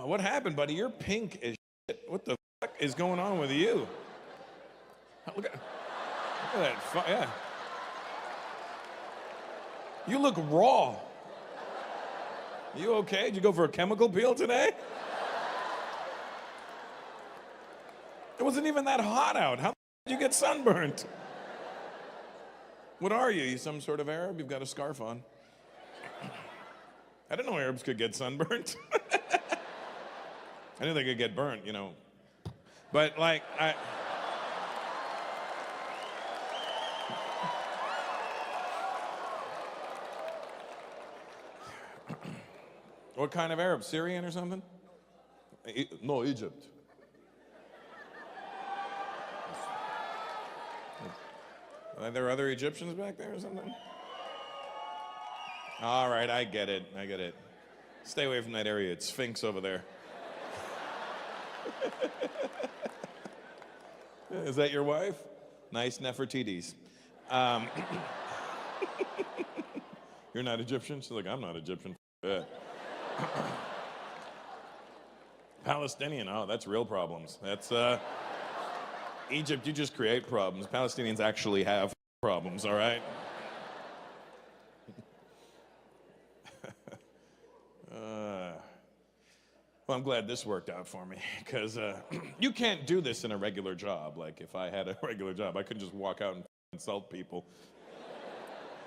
What happened, buddy? You're pink as shit. What the fuck is going on with you? Look at that. Yeah. You look raw. You okay? Did you go for a chemical peel today? It wasn't even that hot out. How did you get sunburnt? What are you? You some sort of Arab? You've got a scarf on. I didn't know Arabs could get sunburnt. I knew they could get burnt, you know. But like, what kind of Arab? Syrian or something? No, Egypt. Are there other Egyptians back there or something? All right, I get it. Stay away from that area. It's Sphinx over there. Is that your wife? Nice Nefertiti's. You're not Egyptian? She's like, I'm not Egyptian. Palestinian, oh, that's real problems. That's, Egypt, you just create problems. Palestinians actually have problems, all right? Well, I'm glad this worked out for me, because you can't do this in a regular job. Like, if I had a regular job, I couldn't just walk out and insult people.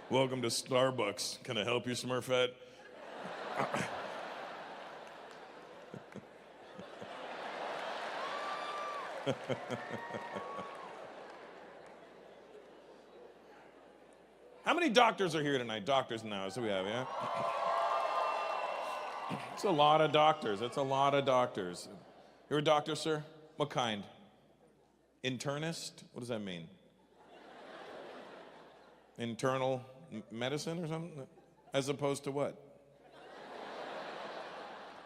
Welcome to Starbucks. Can I help you, Smurfette? How many doctors are here tonight? Doctors now, so we have, yeah? It's a lot of doctors. It's a lot of doctors. You're a doctor, sir? What kind? Internist? What does that mean? Internal medicine or something? As opposed to what?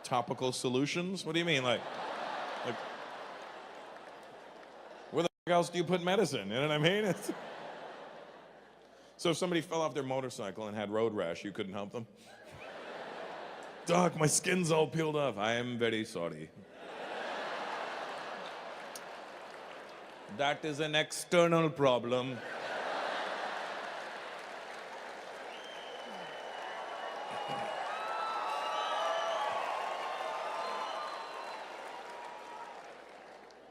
Topical solutions? What do you mean? Like where the fuck else do you put medicine? You know what I mean? So if somebody fell off their motorcycle and had road rash, you couldn't help them? Doc, my skin's all peeled off. I am very sorry. That is an external problem.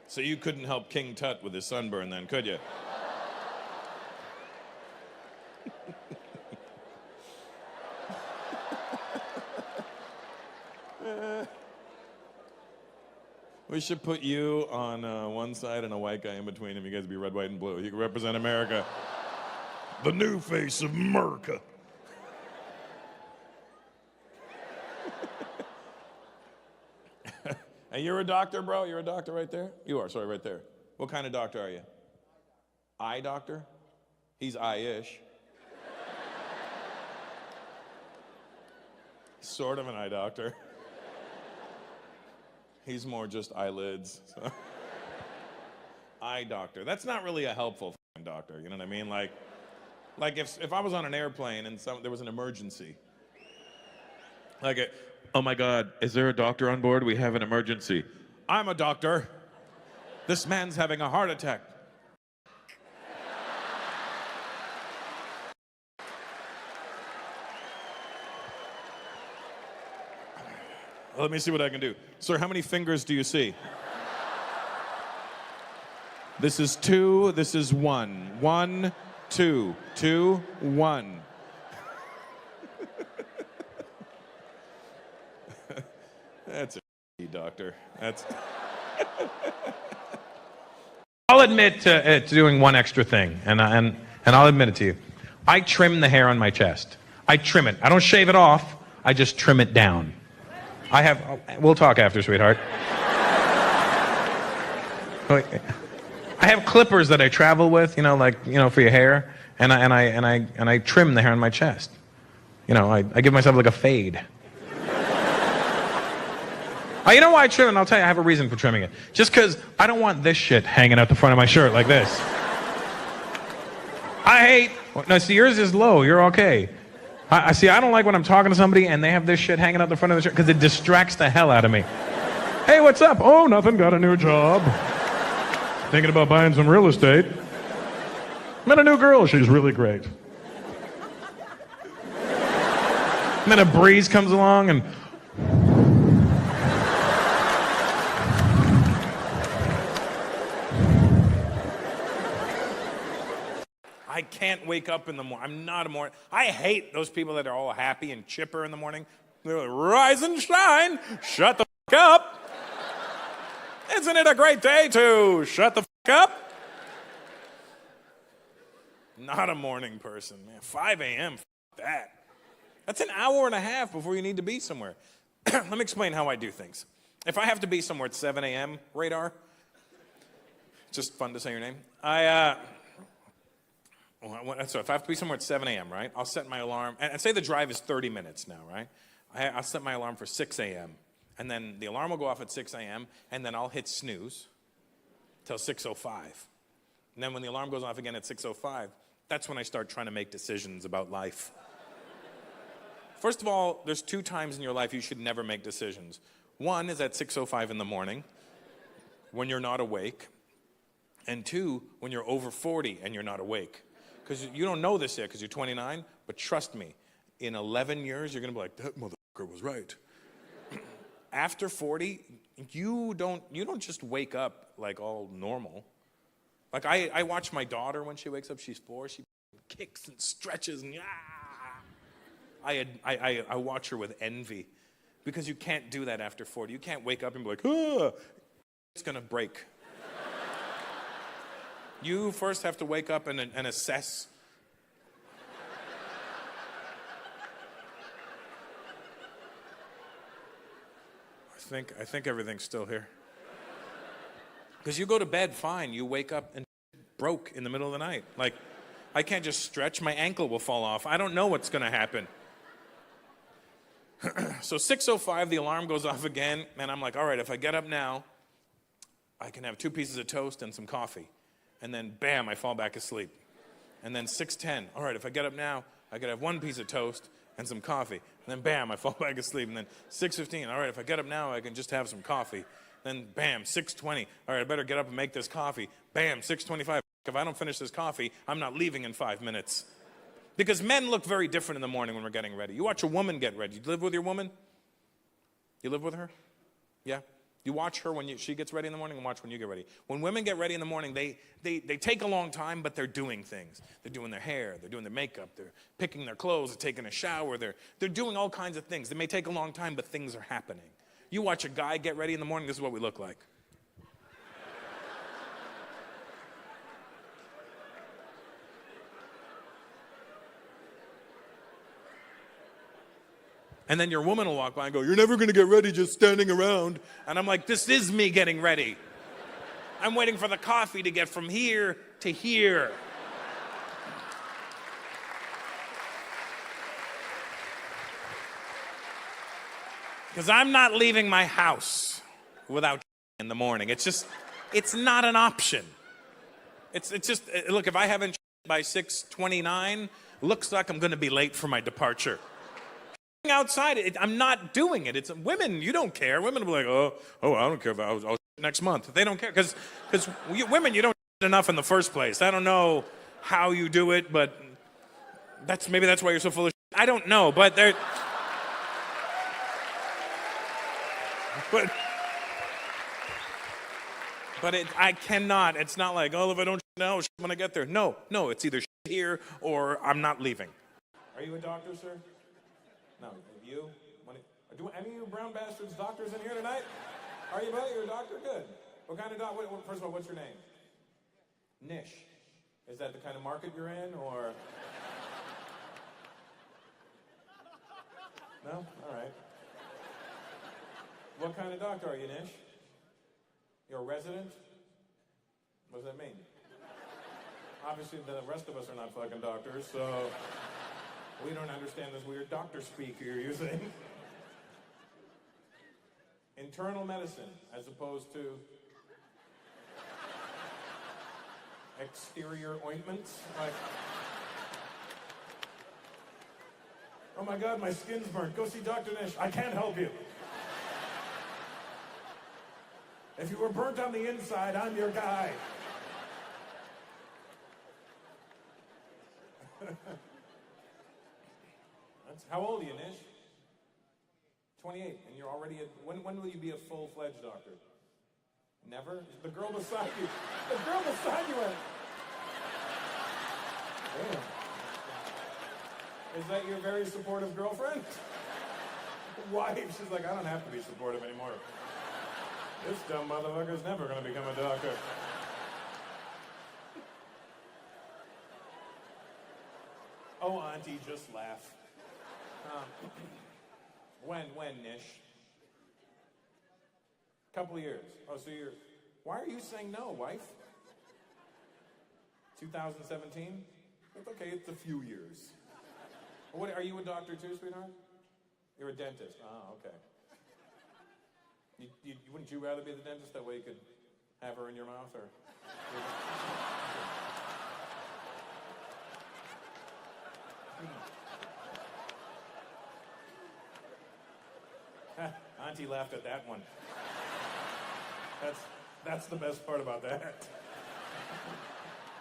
So you couldn't help King Tut with his sunburn then, could you? We should put you on one side and a white guy in between him. You guys be red, white, and blue. You can represent America. The new face of America. Hey, you're a doctor, bro? You're a doctor right there? You are, sorry, right there. What kind of doctor are you? Eye doctor? He's eye-ish. Sort of an eye doctor. He's more just eyelids. So. Eye doctor. That's not really a helpful doctor, you know what I mean? Like if I was on an airplane and there was an emergency. Oh my God, is there a doctor on board? We have an emergency. I'm a doctor. This man's having a heart attack. Let me see what I can do. Sir, how many fingers do you see? This is 2, this is 1. 1, 2, 2, 1. That's a doctor. That's. I'll admit to doing one extra thing, and I'll admit it to you. I trim the hair on my chest. I trim it. I don't shave it off. I just trim it down. We'll talk after, sweetheart. I have clippers that I travel with, for your hair, and I trim the hair on my chest. I give myself like a fade. You know why I trim it? And I'll tell you, I have a reason for trimming it. Just because I don't want this shit hanging out the front of my shirt like this. No, see, yours is low. You're okay. I don't like when I'm talking to somebody and they have this shit hanging out the front of the shirt because it distracts the hell out of me. Hey, what's up? Oh, nothing. Got a new job. Thinking about buying some real estate. Met a new girl. She's really great. And then a breeze comes along and... I can't wake up in the morning. I'm not a morning. I hate those people that are all happy and chipper in the morning. They're like, rise and shine. Shut the fuck up. Isn't it a great day to shut the fuck up? Not a morning person, man. 5 a.m., that. That's an hour and a half before you need to be somewhere. Let me explain how I do things. If I have to be somewhere at 7 a.m., Radar, just fun to say your name. So if I have to be somewhere at 7 a.m., right, I'll set my alarm. And say the drive is 30 minutes now, right? I'll set my alarm for 6 a.m. And then the alarm will go off at 6 a.m., and then I'll hit snooze till 6:05. And then when the alarm goes off again at 6:05, that's when I start trying to make decisions about life. First of all, there's 2 times in your life you should never make decisions. One is at 6:05 in the morning, when you're not awake. And 2, when you're over 40 and you're not awake. Because you don't know this yet because you're 29, but trust me, in 11 years, you're going to be like, that motherfucker was right. After 40, you don't just wake up like all normal. Like I watch my daughter when she wakes up, she's 4, she kicks and stretches and I watch her with envy because you can't do that after 40. You can't wake up and be like, it's going to break. You first have to wake up and assess. I think everything's still here. Because you go to bed fine, you wake up and broke in the middle of the night. Like, I can't just stretch, my ankle will fall off. I don't know what's going to happen. So 6:05, the alarm goes off again, and I'm like, all right, if I get up now, I can have 2 pieces of toast and some coffee. And then, bam, I fall back asleep. And then 6:10, all right, if I get up now, I could have 1 piece of toast and some coffee. And then, bam, I fall back asleep. And then 6:15, all right, if I get up now, I can just have some coffee. Then, bam, 6:20, all right, I better get up and make this coffee. Bam, 6:25, if I don't finish this coffee, I'm not leaving in 5 minutes. Because men look very different in the morning when we're getting ready. You watch a woman get ready. You live with your woman? You live with her? Yeah? You watch her when she gets ready in the morning and watch when you get ready. When women get ready in the morning, they take a long time, but they're doing things. They're doing their hair, they're doing their makeup, they're picking their clothes, they're taking a shower, they're doing all kinds of things. They may take a long time, but things are happening. You watch a guy get ready in the morning, this is what we look like. And then your woman will walk by and go, you're never going to get ready just standing around. And I'm like, this is me getting ready. I'm waiting for the coffee to get from here to here. Because I'm not leaving my house without in the morning. It's not an option. It's just, look, if I haven't by 6:29, looks like I'm going to be late for my departure. Outside, I'm not doing it. It's women, you don't care. Women will be like, oh, I don't care if I'll next month. They don't care because women, you don't enough in the first place. I don't know how you do it, but maybe that's why you're so full of shit. I don't know, but they're... But I cannot. It's not like, if I don't know when I get there. No, it's either here or I'm not leaving. Are you a doctor, sir? No, you? Do any of you brown bastards doctors in here tonight? Are you, buddy? You're a doctor? Good. What kind of doctor? First of all, what's your name? Nish. Is that the kind of market you're in, or? No? All right. What kind of doctor are you, Nish? You're a resident? What does that mean? Obviously, the rest of us are not fucking doctors, so... We don't understand this weird doctor speak you're using. Internal medicine, as opposed to exterior ointments. Like, oh my God, my skin's burnt. Go see Dr. Nish. I can't help you. If you were burnt on the inside, I'm your guy. How old are you, Nish? 28, and you're already when will you be a full-fledged doctor? Never? The girl beside you. The girl beside you went. Damn. Is that your very supportive girlfriend? Wife, she's like, I don't have to be supportive anymore. This dumb motherfucker's never gonna become a doctor. Oh, auntie, just laugh. When, Nish? Couple of years. Oh, so why are you saying no, wife? 2017? It's okay, it's a few years. What, are you a doctor too, sweetheart? You're a dentist. Oh, okay. Wouldn't you rather be the dentist? That way you could have her in your mouth, or? Auntie laughed at that one. That's the best part about that.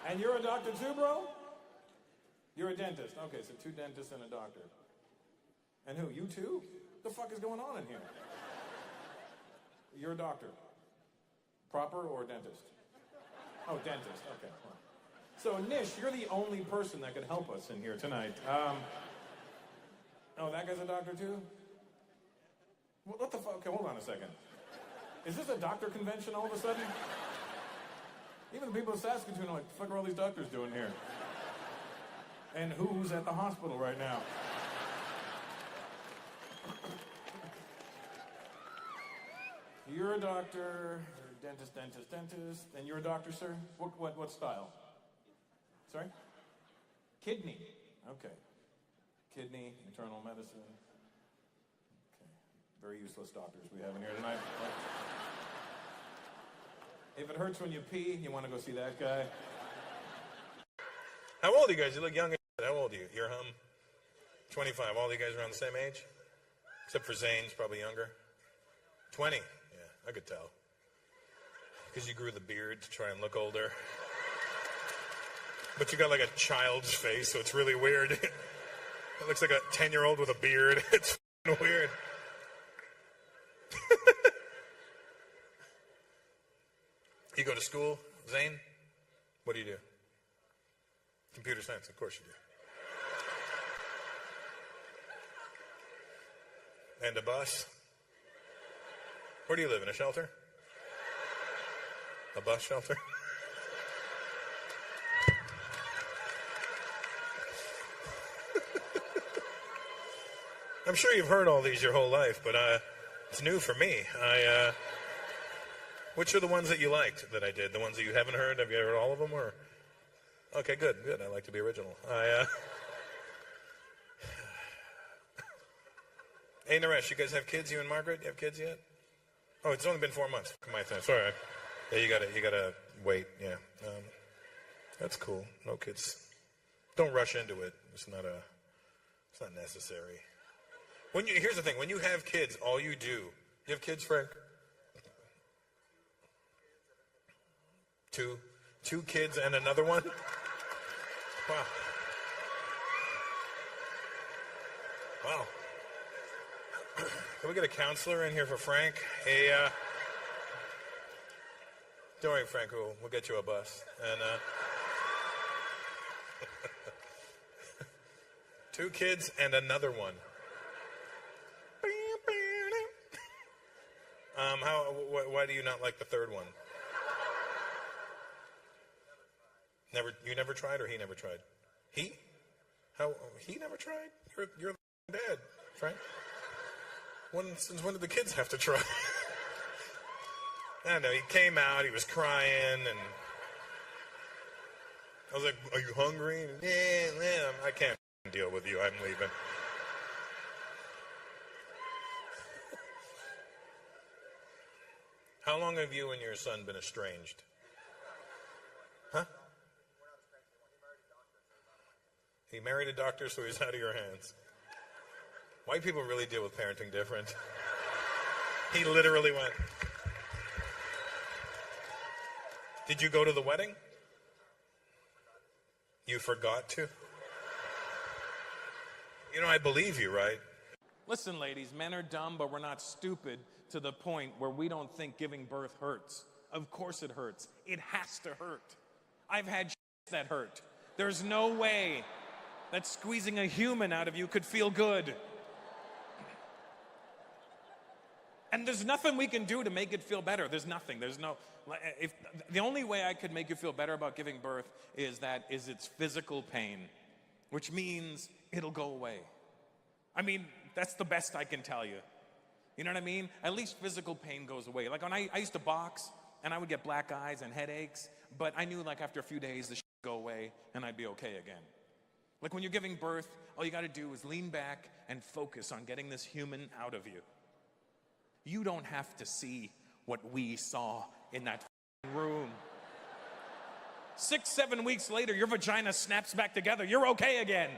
And you're a doctor too, bro? You're a dentist. Okay, so 2 dentists and a doctor. And who, you too? What the fuck is going on in here? You're a doctor. Proper or dentist? Oh, dentist, okay. So Nish, you're the only person that could help us in here tonight. Oh, that guy's a doctor too? What the fuck? Okay, hold on a second. Is this a doctor convention all of a sudden? Even the people of Saskatoon are like, the fuck are all these doctors doing here? And who's at the hospital right now? You're a doctor, you're a dentist, and you're a doctor, sir? What style? Sorry? Kidney. Okay. Kidney, internal medicine. Very useless doctors we have in here tonight. If it hurts when you pee, you want to go see that guy. How old are you guys? You look young. How old are you? You're 25. All of you guys around the same age? Except for Zane's, probably younger. 20. Yeah, I could tell. Because you grew the beard to try and look older. But you got like a child's face, so it's really weird. It looks like a 10-year-old with a beard. It's weird. You go to school, Zane? What do you do? Computer science, of course you do. And a bus? Where do you live, in a shelter? A bus shelter? I'm sure you've heard all these your whole life, but it's new for me. Which are the ones that you liked that I did? The ones that you haven't heard? Have you heard all of them? Or okay, good. I like to be original. Hey, Naresh, you guys have kids? You and Margaret, you have kids yet? Oh, it's only been 4 months. My time. Sorry. Yeah, you gotta wait. Yeah, that's cool. No kids. Don't rush into it. It's not necessary. Here's the thing. When you have kids, all you do. You have kids, Frank? 2 kids and another one? Wow. Wow. Can we get a counselor in here for Frank? Hey, don't worry, Frank, we'll get you a bus. And 2 kids and another one. Why do you not like the third one? You never tried, or he never tried? He? He never tried? You're the dad, Frank. Since when did the kids have to try? I don't know, he came out, he was crying, and I was like, are you hungry? Yeah, I can't deal with you, I'm leaving. How long have you and your son been estranged? Huh? He married a doctor, so he's out of your hands. White people really deal with parenting different. He literally went. Did you go to the wedding? You forgot to? You know, I believe you, right? Listen, ladies, men are dumb, but we're not stupid to the point where we don't think giving birth hurts. Of course it hurts. It has to hurt. I've had that hurt. There's no way that squeezing a human out of you could feel good. And there's nothing we can do to make it feel better. There's nothing. There's no... If the only way I could make you feel better about giving birth is it's physical pain, which means it'll go away. I mean, that's the best I can tell you. You know what I mean? At least physical pain goes away. Like when I used to box, and I would get black eyes and headaches, but I knew like after a few days the shit would go away and I'd be okay again. Like when you're giving birth, all you got to do is lean back and focus on getting this human out of you. You don't have to see what we saw in that room. 6-7 weeks later, your vagina snaps back together. You're okay again.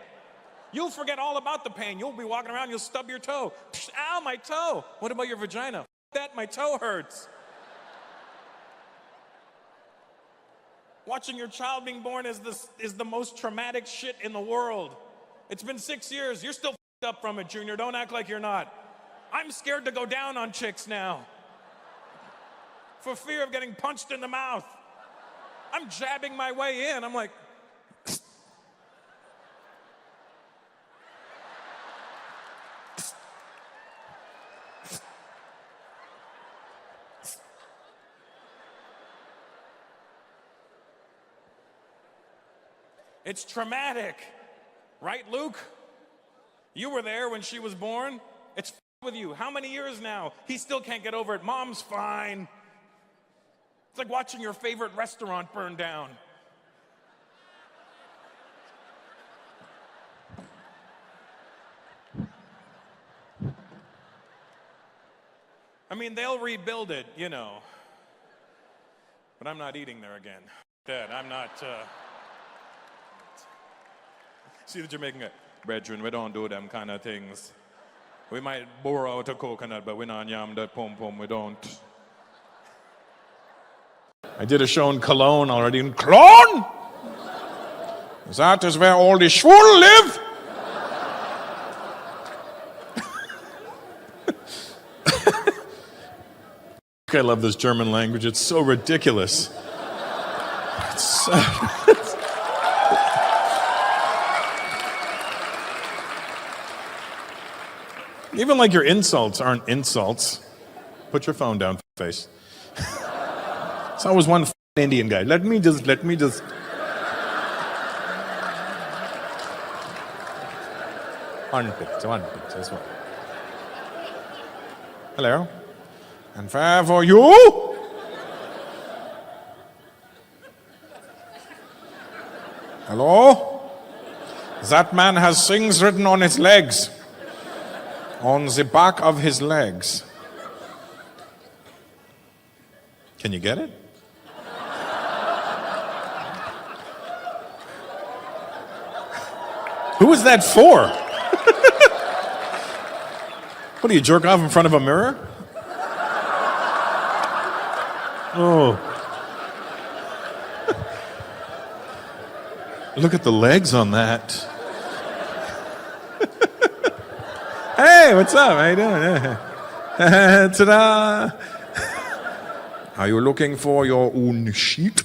You'll forget all about the pain. You'll be walking around, you'll stub your toe. Psh, ow, my toe. What about your vagina? F that, my toe hurts. Watching your child being born is the most traumatic shit in the world. It's been 6 years. You're still f***ed up from it, Junior. Don't act like you're not. I'm scared to go down on chicks now for fear of getting punched in the mouth. I'm jabbing my way in. I'm like, it's traumatic, right, Luke? You were there when she was born. It's with you. How many years now? He still can't get over it. Mom's fine. It's like watching your favorite restaurant burn down. I mean, they'll rebuild it, you know. But I'm not eating there again. Dad, I'm not... See the Jamaican guy. Brethren, we don't do them kind of things. We might borrow out a coconut, but we not yam that pom-pom, we don't. I did a show in Cologne already. In Cologne? That is where all the schwul live? I love this German language. It's so ridiculous. It's so... Even like your insults aren't insults. Put your phone down, face. It's always one Indian guy. Let me just. One picture, that's one. Hello. And fair for you. Hello. That man has things written on his legs. On the back of his legs. Can you get it? Who is that for? What do you jerk off in front of a mirror? Oh. Look at the legs on that. Hey, what's up? How you doing? Ta-da! Are you looking for your own sheet?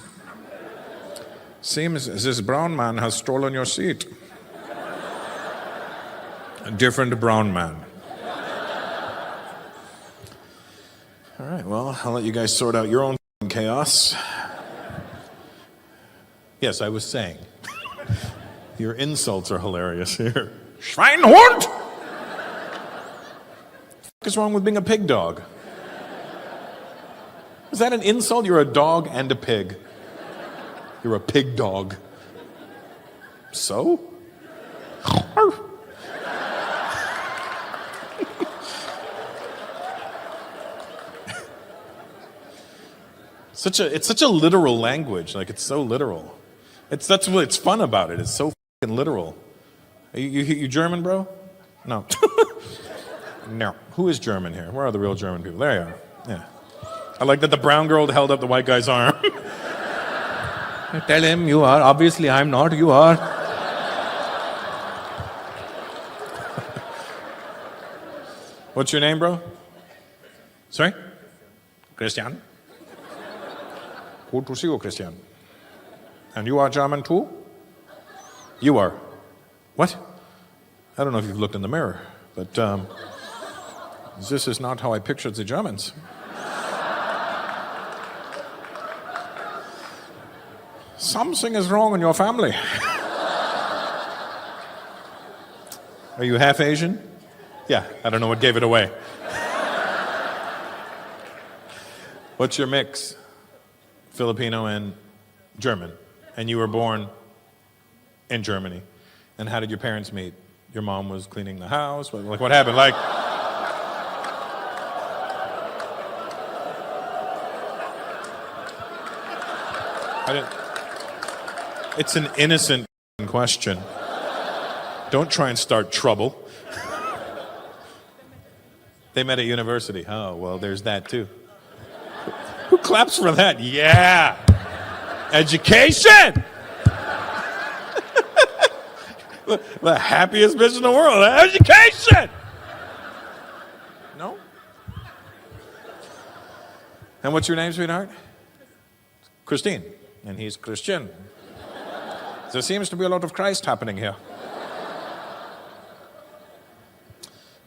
Seems this brown man has stolen your seat. A different brown man. All right, well, I'll let you guys sort out your own chaos. Yes, I was saying. Your insults are hilarious here. Schweinhund! What is wrong with being a pig dog? Is that an insult? You're a dog and a pig. You're a pig dog. So? It's such a literal language. Like, it's so literal. That's what's fun about it. It's so fucking literal. You German, bro? No. No. Who is German here? Where are the real German people? There you are. Yeah. I like that the brown girl held up the white guy's arm. Tell him you are. Obviously, I'm not. You are. What's your name, bro? Sorry? Christian? Good to see you, Christian. And you are German too? You are. What? I don't know if you've looked in the mirror, but this is not how I pictured the Germans. Something is wrong in your family. Are you half Asian? Yeah, I don't know what gave it away. What's your mix? Filipino and German. And you were born in Germany. And how did your parents meet? Your mom was cleaning the house? What happened? It's an innocent question. Don't try and start trouble. They met at university. Oh, well, there's that too. Who claps for that? Yeah. Education. The happiest bitch in the world. Education. No? And what's your name, sweetheart? Christine. And he's Christian. There seems to be a lot of Christ happening here.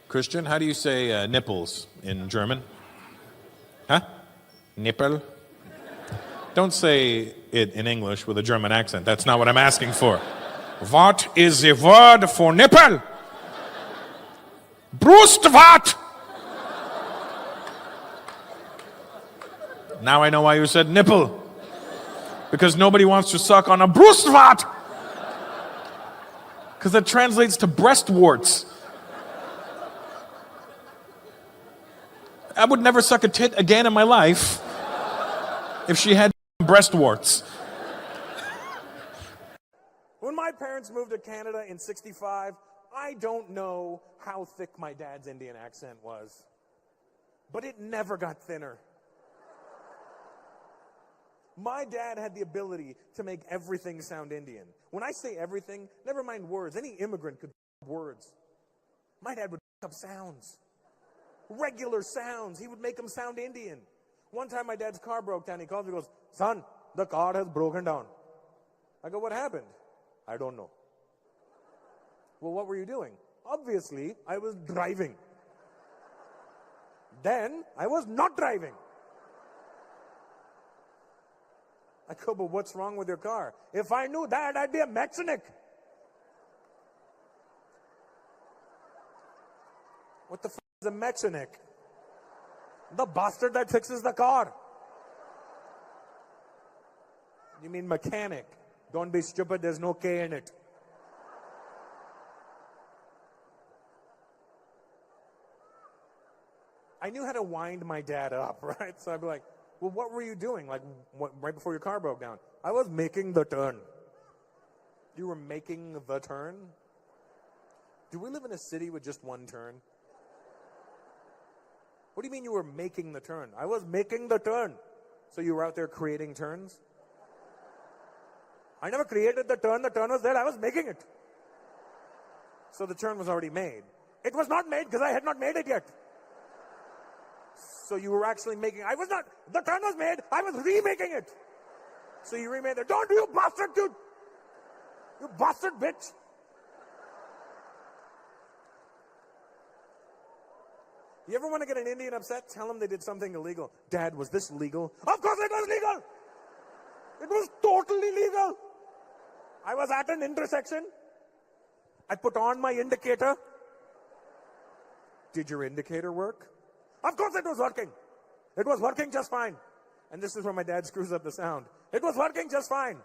Christian, how do you say nipples in German? Huh? Nippel? Don't say it in English with a German accent. That's not what I'm asking for. What is the word for nipple? Brustwart. Now I know why you said nipple. Because nobody wants to suck on a brustwart. Because that translates to breast warts. I would never suck a tit again in my life if she had breast warts. When my parents moved to Canada in '65, I don't know how thick my dad's Indian accent was, but it never got thinner. My dad had the ability to make everything sound Indian. When I say everything, never mind words. Any immigrant could words. My dad would up sounds. Regular sounds. He would make them sound Indian. One time my dad's car broke down. He calls me and goes, "Son, the car has broken down." I go, "What happened?" "I don't know." "Well, what were you doing?" "Obviously, I was driving." "Then I was not driving." I go, "But what's wrong with your car?" "If I knew that, I'd be a mechanic." What the f*** is a mechanic? The bastard that fixes the car. You mean mechanic? Don't be stupid, there's no K in it. I knew how to wind my dad up, right? So I'd be like, "Well, what were you doing? Right before your car broke down?" "I was making the turn." You were making the turn? Do we live in a city with just one turn? What do you mean you were making the turn? "I was making the turn." So you were out there creating turns? "I never created the turn was there, I was making it." So the turn was already made. "It was not made because I had not made it yet." So you were actually making, the turn was made, I was remaking it. So you remade it. "Don't you bastard, dude! You bastard bitch!" You ever want to get an Indian upset? Tell them they did something illegal. "Dad, was this legal?" "Of course it was legal! It was totally legal! I was at an intersection. I put on my indicator." "Did your indicator work?" "Of course it was working. It was working just fine." And this is where my dad screws up the sound. "It was working just fine.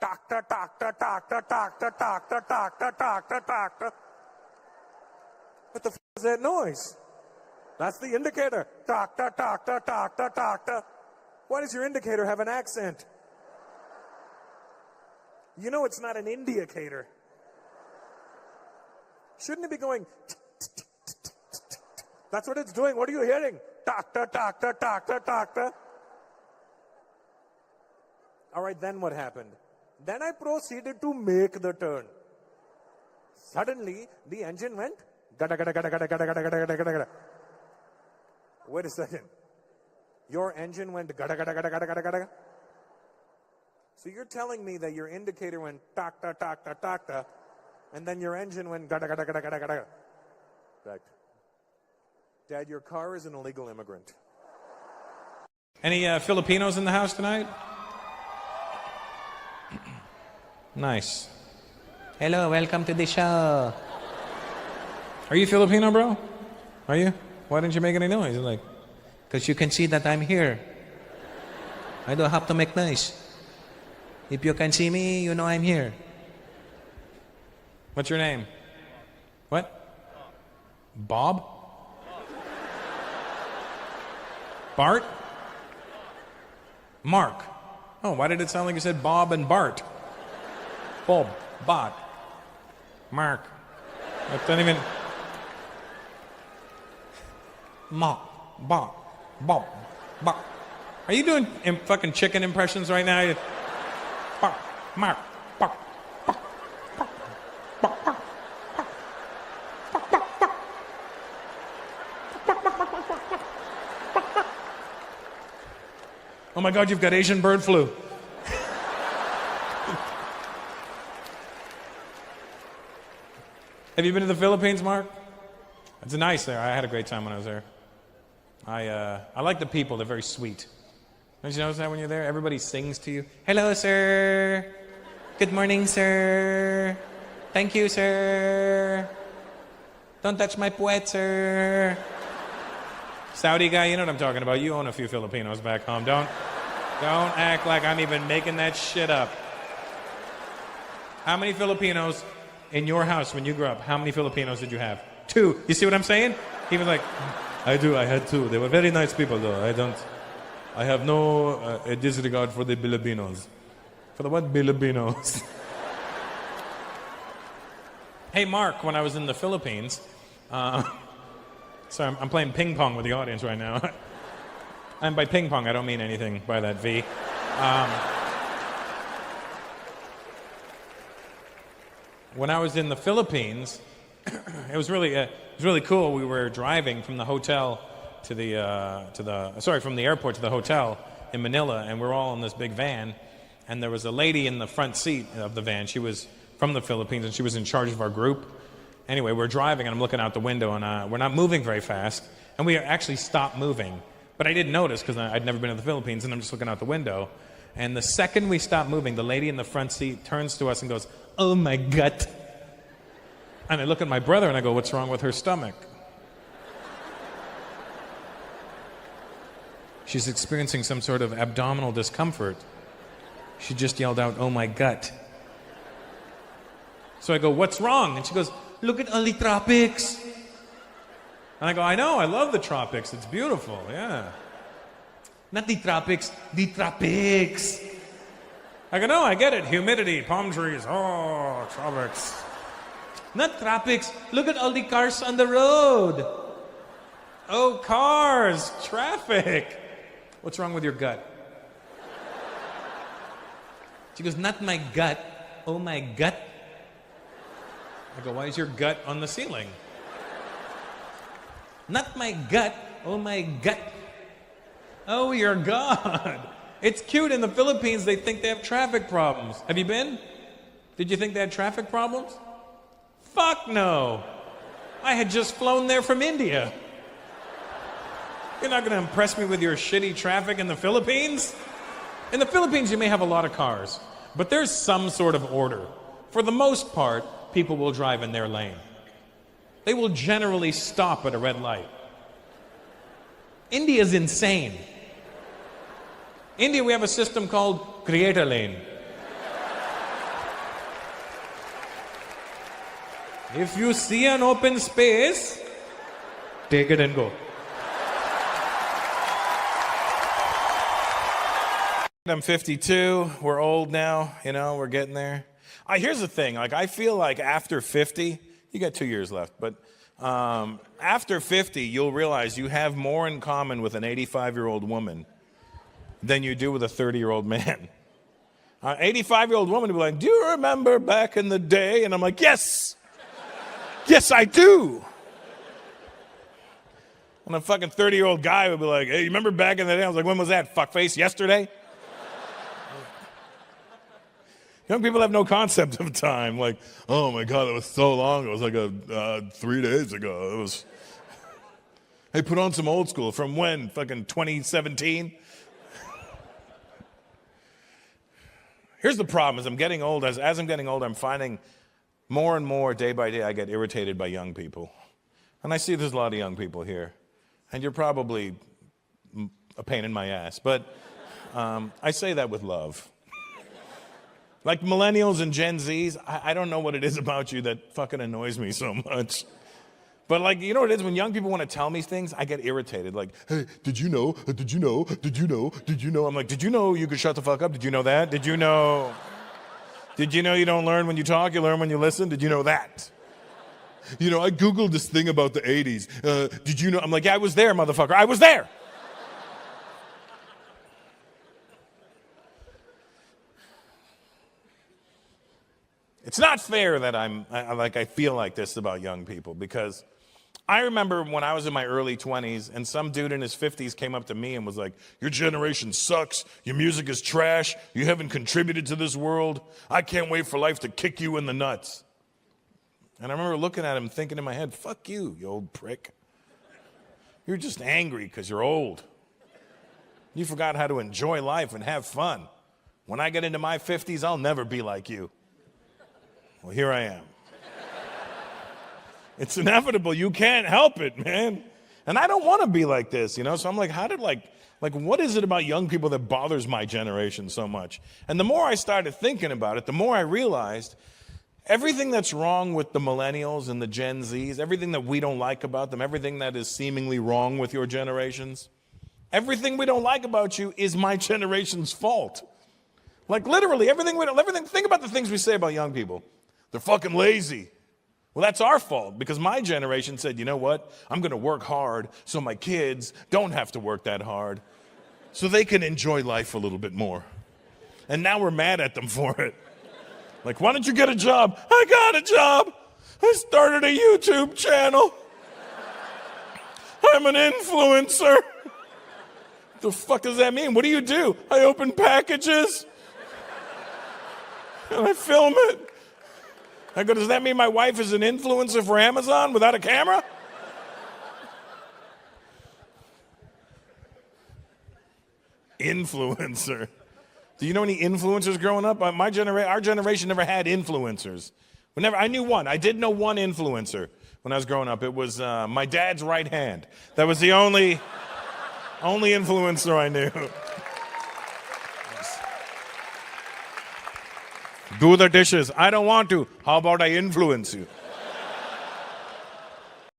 Tak ta tak ta tak ta tak ta tak ta tak ta tak ta tak ta." What the f is that noise? That's the indicator. Tak ta tak ta tak ta tak ta. Why does your indicator have an accent? You know it's not an indicator. Shouldn't it be going? That's what it's doing. What are you hearing? Tak ta tak ta tak ta tak ta. All right, then what happened? Then I proceeded to make the turn. Suddenly, the engine went gada gada gada gada gada gada gada gada gada. Wait a second. Your engine went gada gada gada gada gada gada. So you're telling me that your indicator went tak ta tak ta tak ta, and then your engine went gada gada gada gada gada. Right. Dad, your car is an illegal immigrant. Any Filipinos in the house tonight? Nice. Hello, welcome to the show. Are you Filipino, bro? Are you? Why didn't you make any noise? Like, because you can see that I'm here. I don't have to make noise. If you can see me, you know I'm here. What's your name? What? Bob? Bart? Mark. Oh, why did it sound like you said Bob and Bart? Bob, Bart, Mark. That doesn't even... Mark, Bart, Bob, Bart. Are you doing fucking chicken impressions right now? Bart, Mark, Bart, Bart, Bart, Bart, Bart. Oh my God, you've got Asian bird flu. Have you been to the Philippines, Mark? It's nice there. I had a great time when I was there. I like the people. They're very sweet. Don't you notice that when you're there? Everybody sings to you. Hello, sir. Good morning, sir. Thank you, sir. Don't touch my puwet, sir. Saudi guy, you know what I'm talking about. You own a few Filipinos back home. Don't act like I'm even making that shit up. How many Filipinos in your house when you grew up? How many Filipinos did you have? 2. You see what I'm saying? He was like, I had 2. They were very nice people, though. I have no disregard for the Filipinos. For the what Filipinos? Hey, Mark, when I was in the Philippines, so I'm playing ping pong with the audience right now. And by ping pong, I don't mean anything by that V. When I was in the Philippines, it was really cool. We were driving from the hotel from the airport to the hotel in Manila, and we're all in this big van. And there was a lady in the front seat of the van. She was from the Philippines, and she was in charge of our group. Anyway, we're driving, and I'm looking out the window, and we're not moving very fast. And we actually stopped moving. But I didn't notice because I'd never been to the Philippines, and I'm just looking out the window. And the second we stopped moving, the lady in the front seat turns to us and goes, "Oh my God." And I look at my brother and I go, "What's wrong with her stomach?" She's experiencing some sort of abdominal discomfort. She just yelled out, "Oh my gut." So I go, "What's wrong?" And she goes, "Look at all the tropics." And I go, "I know, I love the tropics. It's beautiful, yeah." "Not the tropics, the tropics." I go, "No, I get it. Humidity, palm trees, oh, tropics." "Not tropics. Look at all the cars on the road." "Oh, cars, traffic." "What's wrong with your gut?" She goes, "Not my gut. Oh, my gut." I go, "Why is your gut on the ceiling?" "Not my gut. Oh, my gut." "Oh, your God." It's cute. In the Philippines, they think they have traffic problems. Have you been? Did you think they had traffic problems? Fuck no. I had just flown there from India. You're not going to impress me with your shitty traffic in the Philippines? In the Philippines, you may have a lot of cars, but there's some sort of order. For the most part, people will drive in their lane. They will generally stop at a red light. India's insane. India, we have a system called creator lane. If you see an open space, take it and go. I'm 52. We're old now. We're getting there. Here's the thing. I feel like after 50, you got 2 years left, but after 50, you'll realize you have more in common with an 85-year-old woman than you do with a 30-year-old man. An 85-year-old woman would be like, do you remember back in the day? And I'm like, yes. Yes, I do. And a fucking 30-year-old guy would be like, hey, you remember back in the day? I was like, when was that, fuckface? Yesterday? Young people have no concept of time. Like, oh my God, it was so long. It was like 3 days ago. It was, hey, put on some old school. From when? Fucking 2017? Here's the problem. As I'm getting old, as I'm getting older, I'm finding more and more, day by day, I get irritated by young people. And I see there's a lot of young people here. And you're probably a pain in my ass. But I say that with love. Like millennials and Gen Zs, I don't know what it is about you that fucking annoys me so much. But like, you know what it is? When young people want to tell me things, I get irritated. Like, hey, did you know? Did you know? Did you know? Did you know? I'm like, did you know you could shut the fuck up? Did you know that? Did you know? Did you know you don't learn when you talk, you learn when you listen? Did you know that? You know, I Googled this thing about the 80s. Did you know? I'm like, yeah, I was there, motherfucker. I was there. It's not fair that I feel like this about young people, because I remember when I was in my early 20s and some dude in his 50s came up to me and was like, your generation sucks, your music is trash, you haven't contributed to this world, I can't wait for life to kick you in the nuts. And I remember looking at him thinking in my head, fuck you, you old prick. You're just angry because you're old. You forgot how to enjoy life and have fun. When I get into my 50s, I'll never be like you. Well, here I am. It's inevitable. You can't help it, man. And I don't want to be like this, you know? So I'm like, what is it about young people that bothers my generation so much? And the more I started thinking about it, the more I realized everything that's wrong with the millennials and the Gen Zs, everything that we don't like about them, everything that is seemingly wrong with your generations, everything we don't like about you is my generation's fault. Like literally, think about the things we say about young people. They're fucking lazy. Well, that's our fault, because my generation said, you know what? I'm going to work hard so my kids don't have to work that hard, so they can enjoy life a little bit more. And now we're mad at them for it. Like, why don't you get a job? I got a job. I started a YouTube channel. I'm an influencer. The fuck does that mean? What do? I open packages and I film it. I go, does that mean my wife is an influencer for Amazon without a camera? Influencer. Do you know any influencers growing up? Our generation never had influencers. I knew one. I did know one influencer when I was growing up. It was my dad's right hand. That was the only influencer I knew. Do the dishes. I don't want to. How about I influence you?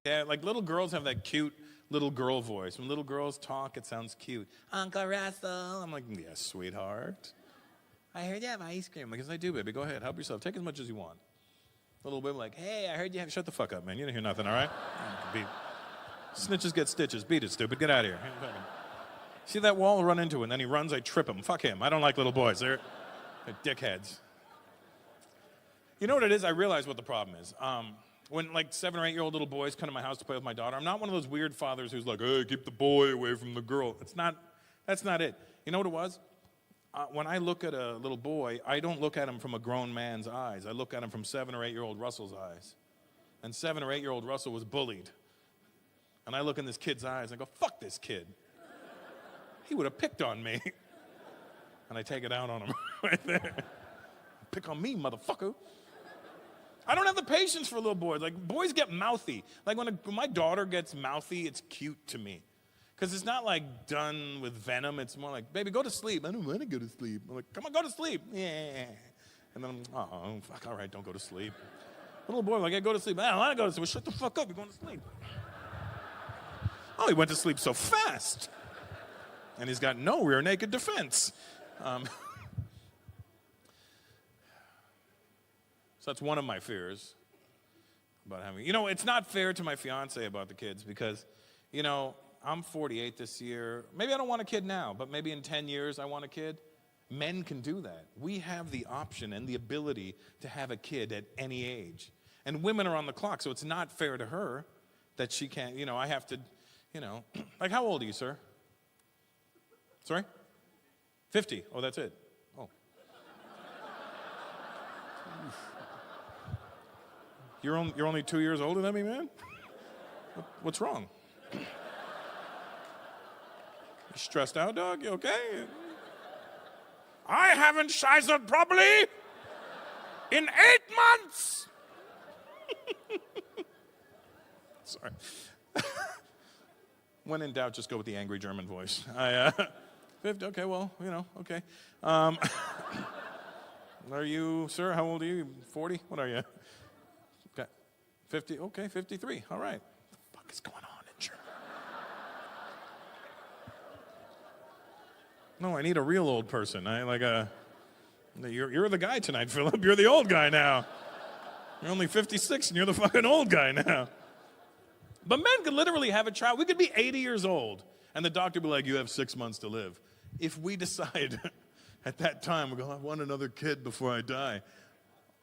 Yeah, like little girls have that cute little girl voice. When little girls talk, it sounds cute. Uncle Russell. I'm like, yes, sweetheart. I heard you have ice cream. I'm like, yes, I do, baby. Go ahead. Help yourself. Take as much as you want. Little baby like, hey, I heard you have... Shut the fuck up, man. You didn't hear nothing, all right? Snitches get stitches. Beat it, stupid. Get out of here. See that wall? Run into it. And then he runs. I trip him. Fuck him. I don't like little boys. They're dickheads. You know what it is? I realize what the problem is. When like 7 or 8-year-old little boys come to my house to play with my daughter, I'm not one of those weird fathers who's like, hey, keep the boy away from the girl. That's not it. You know what it was? When I look at a little boy, I don't look at him from a grown man's eyes. I look at him from 7 or 8-year-old Russell's eyes. And 7 or 8-year-old Russell was bullied. And I look in this kid's eyes and I go, fuck this kid. He would have picked on me. And I take it out on him right there. Pick on me, motherfucker. I don't have the patience for little boys. Like, boys get mouthy. Like, when my daughter gets mouthy, it's cute to me. Because it's not, like, done with venom. It's more like, baby, go to sleep. I don't want to go to sleep. I'm like, come on, go to sleep. Yeah. And then I'm, oh, fuck, all right, don't go to sleep. Little boy, like, I go to sleep. I don't want to go to sleep. Well, shut the fuck up. You're going to sleep. Oh, he went to sleep so fast. And he's got no rear naked defense. So that's one of my fears about having, you know, it's not fair to my fiance about the kids because, you know, I'm 48 this year. Maybe I don't want a kid now, but maybe in 10 years I want a kid. Men can do that. We have the option and the ability to have a kid at any age. And women are on the clock, so it's not fair to her that she can't, I have to, like, how old are you, sir? Sorry? 50. Oh, that's it. Oh. You're only 2 years older than me, man? What's wrong? You stressed out, dog? You okay? I haven't shizered properly in 8 months. Sorry. When in doubt, just go with the angry German voice. 50, okay, well, okay. Are you, sir, how old are you? 40? What are you? Okay. 50, okay, 53. All right. What the fuck is going on in Germany? No, I need a real old person. You're the guy tonight, Philip. You're the old guy now. You're only 56 and you're the fucking old guy now. But men could literally have a child. We could be 80 years old and the doctor would be like, you have 6 months to live. If we decide at that time, we go, I want another kid before I die,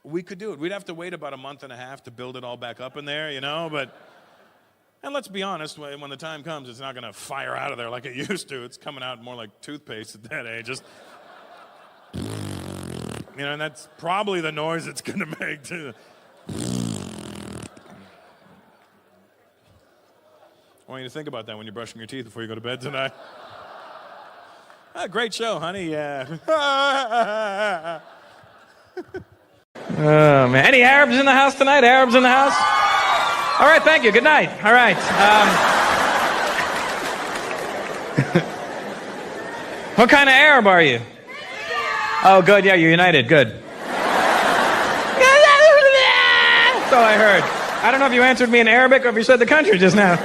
we could do it. We'd have to wait about a month and a half to build it all back up in there, but, and let's be honest, when the time comes, it's not going to fire out of there like it used to. It's coming out more like toothpaste at that age. Just, and that's probably the noise it's going to make too. I want you to think about that when you're brushing your teeth before you go to bed tonight. Great show, honey. Yeah. Oh, man. Any Arabs in the house tonight? Arabs in the house? All right, thank you. Good night. All right. What kind of Arab are you? Oh, good. Yeah, you're United. Good. So I heard. I don't know if you answered me in Arabic or if you said the country just now.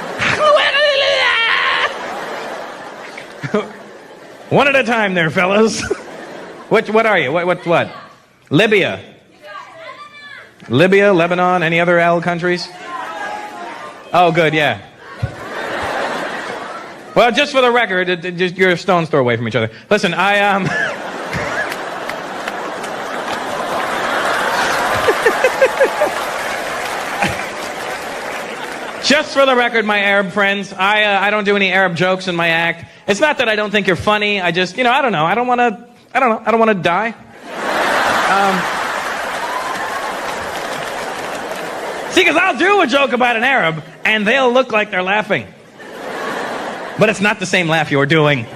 One at a time there, fellas. What are you? What? Libya, Lebanon, any other Arab countries? Oh, good, yeah. Well, just for the record, you're a stone's throw away from each other. Listen, just for the record, my Arab friends, I don't do any Arab jokes in my act. It's not that I don't think you're funny. I just, I don't know. I don't want to die. See, because I'll do a joke about an Arab, and they'll look like they're laughing. But it's not the same laugh you're doing.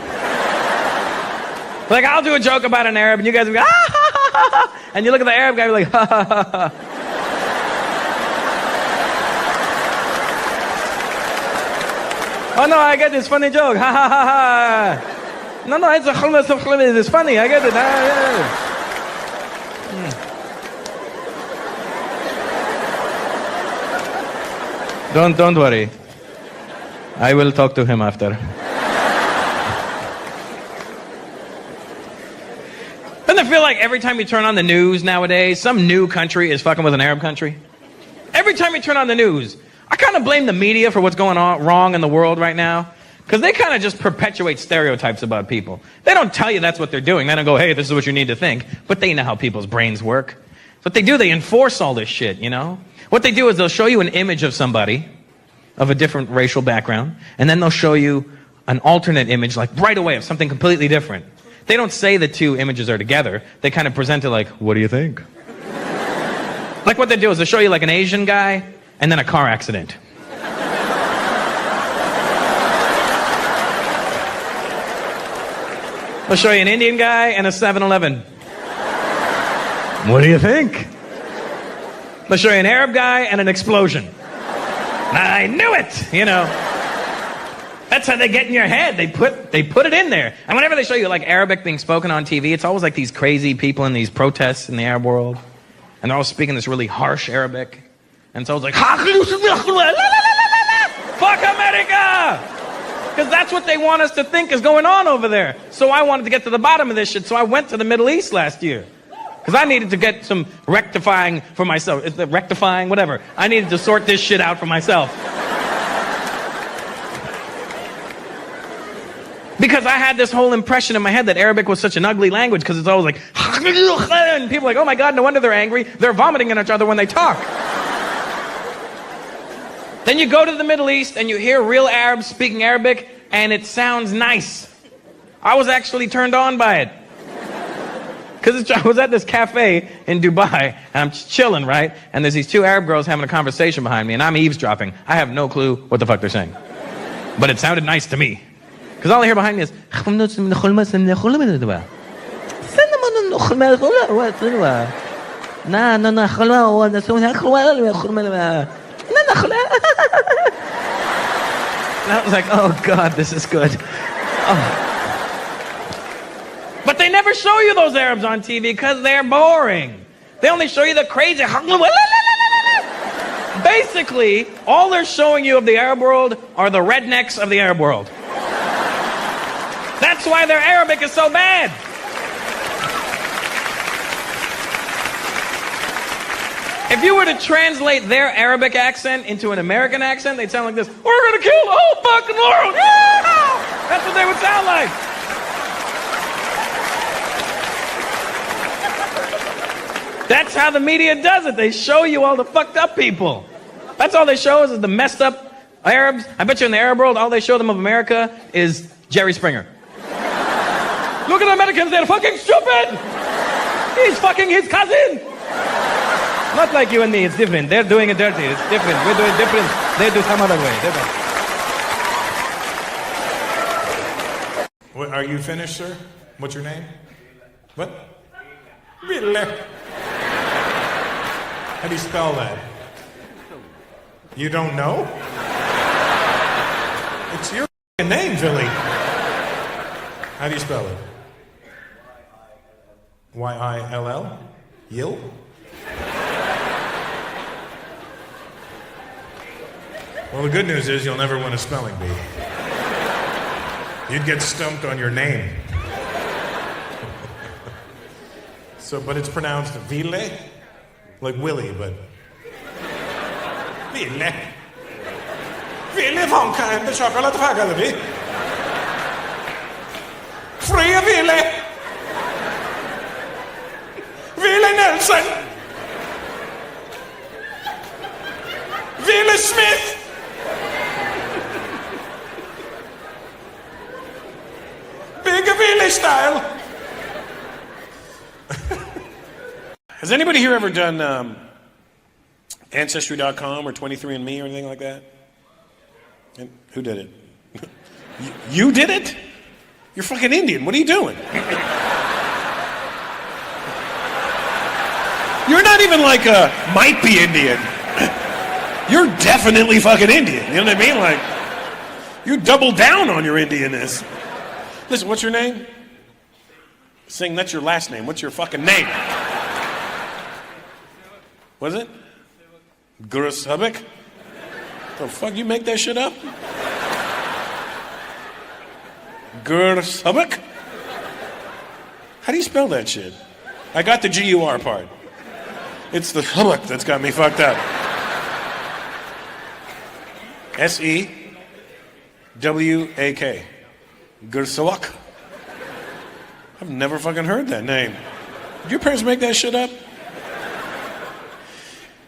Like, I'll do a joke about an Arab, and you guys will go, ah, ha, ha, ha, ha. And you look at the Arab guy, and you're like, ha, ha, ha, ha. Oh, no, I get this funny joke. Ha, ha, ha, ha. No, it's funny. I get it. Don't worry. I will talk to him after. Doesn't it feel like every time you turn on the news nowadays, some new country is fucking with an Arab country? Every time you turn on the news, I kind of blame the media for what's going on wrong in the world right now. Because they kind of just perpetuate stereotypes about people. They don't tell you that's what they're doing. They don't go, hey, this is what you need to think. But they know how people's brains work. What they do, they enforce all this shit, What they do is they'll show you an image of somebody of a different racial background, and then they'll show you an alternate image, like right away, of something completely different. They don't say the two images are together. They kind of present it like, what do you think? Like what they do is they show you like an Asian guy and then a car accident. They'll show you an Indian guy and a 7-Eleven. What do you think? They'll show you an Arab guy and an explosion. I knew it, That's how they get in your head. They put it in there. And whenever they show you like Arabic being spoken on TV, it's always like these crazy people in these protests in the Arab world. And they're all speaking this really harsh Arabic. And it's always like, fuck America! Because that's what they want us to think is going on over there. So I wanted to get to the bottom of this shit, so I went to the Middle East last year. Because I needed to get some rectifying for myself. Is it rectifying? Whatever. I needed to sort this shit out for myself. Because I had this whole impression in my head that Arabic was such an ugly language because it's always like, and people are like, oh my God, no wonder they're angry. They're vomiting on each other when they talk. Then you go to the Middle East and you hear real Arabs speaking Arabic and it sounds nice. I was actually turned on by it. Because I was at this cafe in Dubai and I'm just chilling, right? And there's these two Arab girls having a conversation behind me and I'm eavesdropping. I have no clue what the fuck they're saying. But it sounded nice to me. Because all I hear behind me is, and I was like, oh God, this is good. Oh. But they never show you those Arabs on TV because they're boring. They only show you the crazy. Basically, all they're showing you of the Arab world are the rednecks of the Arab world. That's why their Arabic is so bad. If you were to translate their Arabic accent into an American accent, they'd sound like this. We're gonna kill the whole fucking world. Yeah! That's what they would sound like. That's how the media does it. They show you all the fucked up people. That's all they show us is the messed up Arabs. I bet you in the Arab world, all they show them of America is Jerry Springer. Look at the Americans, they're fucking stupid. He's fucking his cousin. Not like you and me, it's different. They're doing it dirty, it's different. We're doing it different. They do some other way. Different. What, are you finished, sir? What's your name? What? Really? How do you spell that? You don't know? It's your name, Philly. How do you spell it? Y-I-L-L? Yill? Well, the good news is you'll never win a spelling bee. You'd get stumped on your name. So, but it's pronounced Ville, like Willie, but Ville. Ville Vonka and the chocolate fagalabi. Freya Ville. Ville Nelson. Ville Smith. Big Ville style. Has anybody here ever done Ancestry.com or 23andMe or anything like that? And who did it? You did it? You're fucking Indian. What are you doing? You're not even like a might be Indian. You're definitely fucking Indian. You know what I mean? Like, you double down on your Indianness. Listen, what's your name? Sing, that's your last name. What's your fucking name? What is it? Gurusabik? The fuck, you make that shit up? Gurusabik? How do you spell that shit? I got the G-U-R part. It's the hubak that's got me fucked up. S-E-W-A-K. Gursawak. I've never fucking heard that name. Did your parents make that shit up?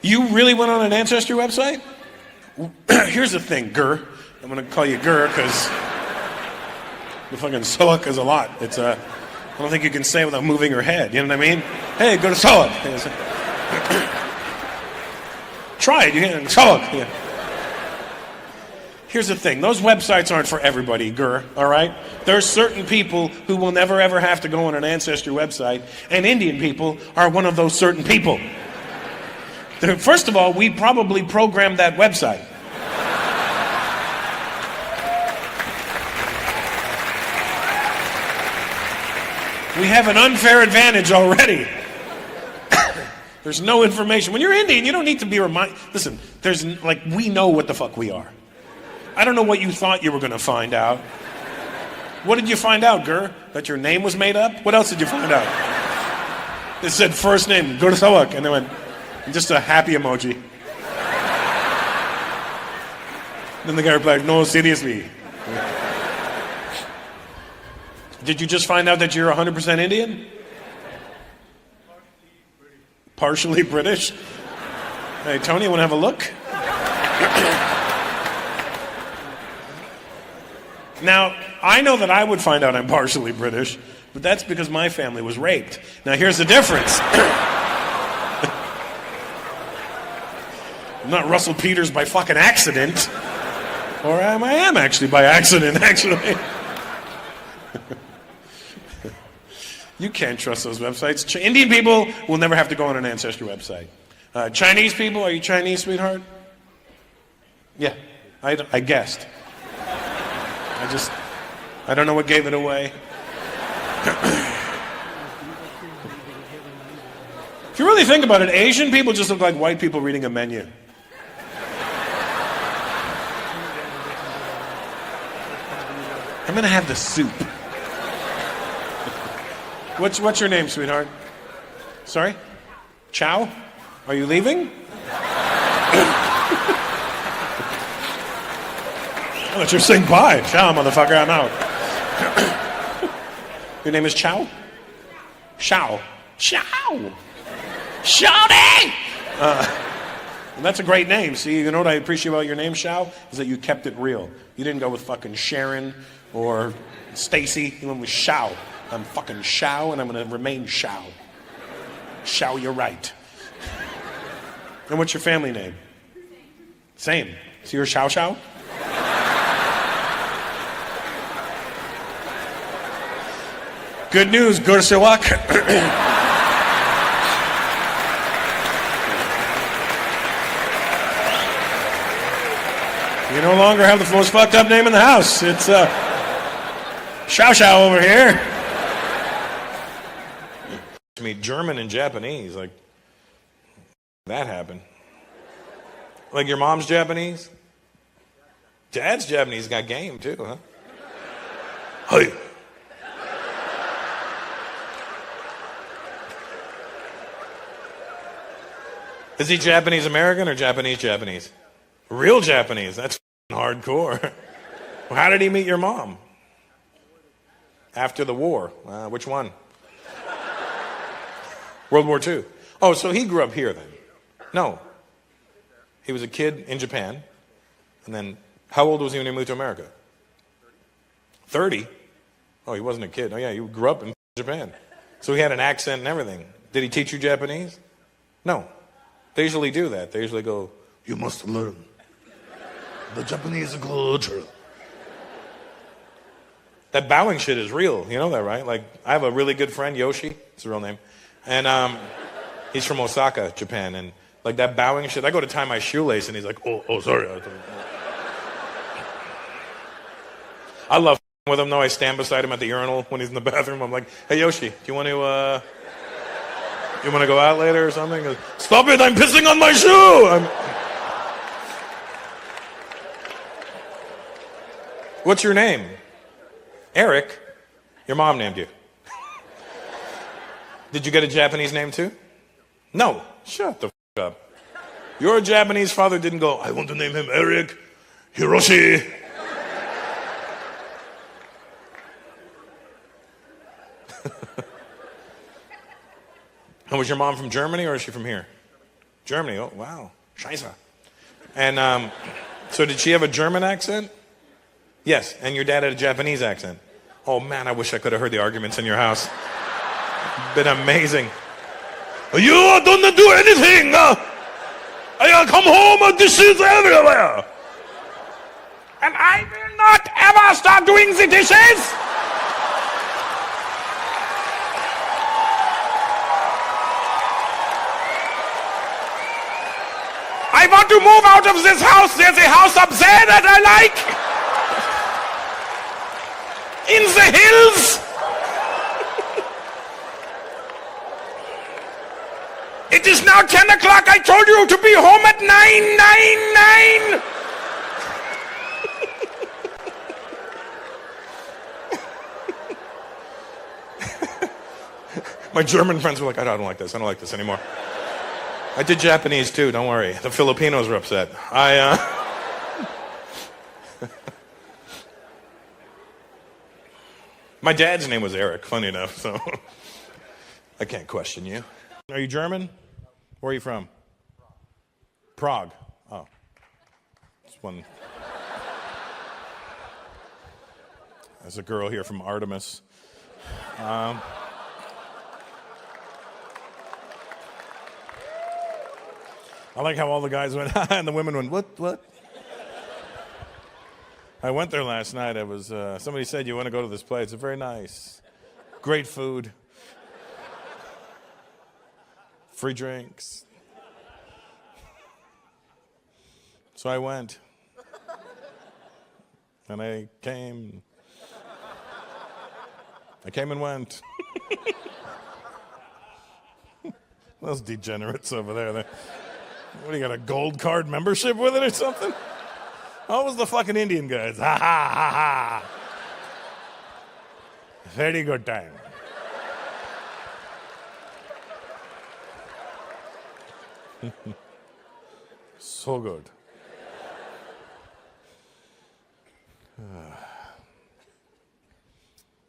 You really went on an ancestry website? Here's the thing, Gur. I'm gonna call you Gur because the fucking Sawak is a lot. It's I don't think you can say it without moving your head. You know what I mean? Hey, go to Sawak. Try it. You can Sawak. Yeah. Here's the thing. Those websites aren't for everybody, Gur, all right? There are certain people who will never ever have to go on an ancestry website, and Indian people are one of those certain people. First of all, we probably programmed that website. We have an unfair advantage already. There's no information. When you're Indian, you don't need to be reminded. Listen, we know what the fuck we are. I don't know what you thought you were going to find out. What did you find out, Gur? That your name was made up? What else did you find out? It said first name, Gur Sawak, and they went, just a happy emoji. Then the guy replied, no, seriously. Did you just find out that you're 100% Indian? Partially British? Hey, Tony, you want to have a look? Now, I know that I would find out I'm partially British, but that's because my family was raped. Now, here's the difference. I'm not Russell Peters by fucking accident. Or I am actually by accident, actually. You can't trust those websites. Indian people will never have to go on an ancestry website. Chinese people, are you Chinese, sweetheart? Yeah, I guessed. I don't know what gave it away. If you really think about it, Asian people just look like white people reading a menu. I'm gonna have the soup. What's your name, sweetheart? Sorry? Chow? Are you leaving? I thought you were saying bye. Chow, motherfucker, I'm out. Your name is Chow? Chow. Chow! Shawty! That's a great name. See, you know what I appreciate about your name, Chow? Is that you kept it real. You didn't go with fucking Sharon or Stacy. You went with Chow. I'm fucking Chow, and I'm going to remain Chow. Chow, you're right. And what's your family name? Same. So you're Chow Chow? Good news, Gursewak. You no longer have the most fucked up name in the house. It's Chow Chow over here. I mean, German and Japanese, like, that happened. Like your mom's Japanese? Dad's Japanese, got game too, huh? Hey. Is he Japanese American or Japanese Japanese? Real Japanese, that's hardcore. How did he meet your mom? After the war. Which one? World War II. Oh, so he grew up here then? No. He was a kid in Japan. And then, how old was he when he moved to America? 30? Oh, he wasn't a kid. Oh yeah, he grew up in Japan. So he had an accent and everything. Did he teach you Japanese? No. They usually do that. They usually go, you must learn the Japanese culture. That bowing shit is real. You know that, right? Like, I have a really good friend, Yoshi. It's a real name. And he's from Osaka, Japan. And like that bowing shit, I go to tie my shoelace and he's like, oh, sorry. I love with him though. I stand beside him at the urinal when he's in the bathroom. I'm like, hey Yoshi, do you want to go out later or something? He goes, stop it, I'm pissing on my shoe! What's your name? Eric? Your mom named you. Did you get a Japanese name too? No. Shut the up. Your Japanese father didn't go, I want to name him Eric Hiroshi. And was your mom from Germany or is she from here? Germany. Oh, wow. Scheiße. And so did she have a German accent? Yes. And your dad had a Japanese accent? Oh, man, I wish I could have heard the arguments in your house. Been amazing. You don't do anything. I come home and dishes everywhere. And I will not ever stop doing the dishes. I want to move out of this house. There's a house up there that I like. In the hills. It is now 10 o'clock. I told you to be home at 9:09. My German friends were like, I don't like this. I don't like this anymore. I did Japanese too, don't worry. The Filipinos were upset. My dad's name was Eric, funny enough, so I can't question you. Are you German? Where are you from? Prague. Oh. Just one. There's a girl here from Artemis. I like how all the guys went, and the women went, what? I went there last night. I was, somebody said, you want to go to this place? It's very nice. Great food. Free drinks. So I went. And I came and went. Those degenerates over there. What, do you got a gold card membership with it or something? What was the fucking Indian guys? Ha ha ha ha. Very good time. So good.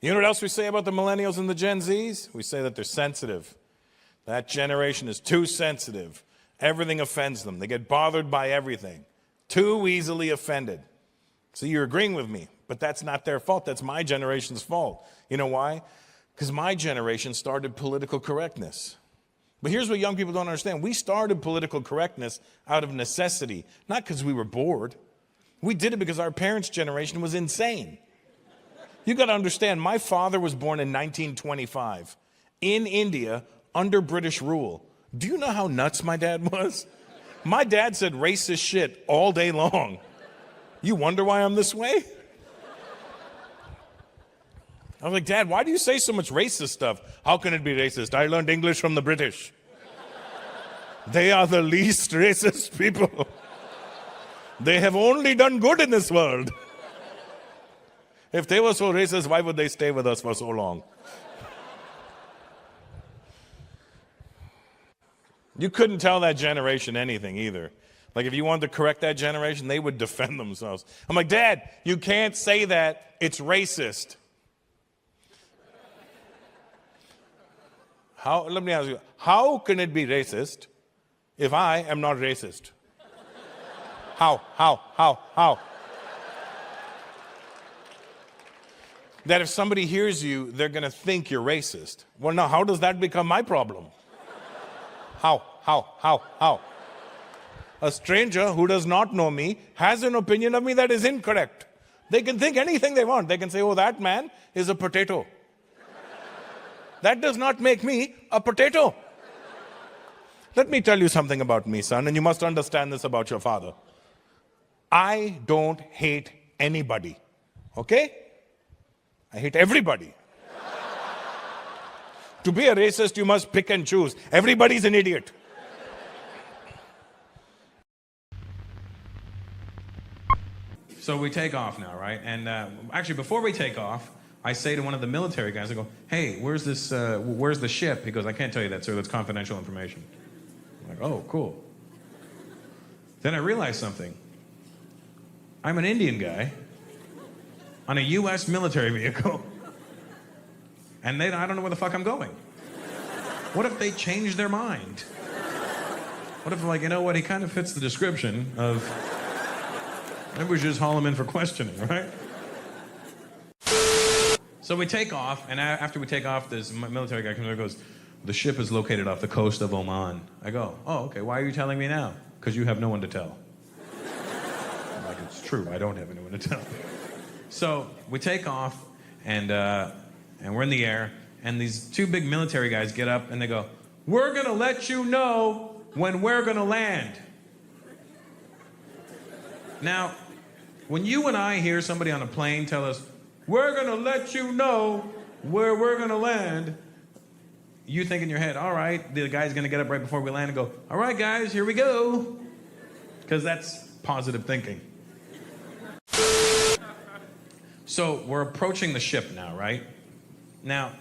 You know what else we say about the millennials and the Gen Zs? We say that they're sensitive. That generation is too sensitive. Everything offends them. They get bothered by everything. Too easily offended. So you're agreeing with me, but that's not their fault. That's my generation's fault. You know why? Because my generation started political correctness. But here's what young people don't understand. We started political correctness out of necessity, not because we were bored. We did it because our parents' generation was insane. You got to understand, my father was born in 1925 in India under British rule. Do you know how nuts my dad was? My dad said racist shit all day long. You wonder why I'm this way? I was like, Dad, why do you say so much racist stuff? How can it be racist? I learned English from the British. They are the least racist people. They have only done good in this world. If they were so racist, why would they stay with us for so long? You couldn't tell that generation anything either. Like if you wanted to correct that generation, they would defend themselves. I'm like, Dad, you can't say that. It's racist. Let me ask you, how can it be racist if I am not racist? How? That if somebody hears you, they're going to think you're racist. Well, now, how does that become my problem? How? A stranger who does not know me has an opinion of me that is incorrect. They can think anything they want. They can say, oh, that man is a potato. That does not make me a potato. Let me tell you something about me, son, and you must understand this about your father. I don't hate anybody, okay? I hate everybody. To be a racist, you must pick and choose. Everybody's an idiot. So we take off now, right? And actually, before we take off, I say to one of the military guys, I go, hey, where's the ship? He goes, I can't tell you that, sir. That's confidential information. I'm like, oh, cool. Then I realized something. I'm an Indian guy on a U.S. military vehicle, and I don't know where the fuck I'm going. What if they change their mind? What if, like, you know what, he kind of fits the description of, maybe we should just haul him in for questioning, right? So we take off, and after we take off, this military guy comes over and goes, the ship is located off the coast of Oman. I go, oh, okay, why are you telling me now? Because you have no one to tell. I'm like, it's true, I don't have anyone to tell. So we take off, and we're in the air, and these two big military guys get up, and they go, we're going to let you know when we're going to land. Now, when you and I hear somebody on a plane tell us, we're going to let you know where we're going to land, you think in your head, all right, the guy's going to get up right before we land and go, all right, guys, here we go. Because that's positive thinking. So we're approaching the ship now, right? Now,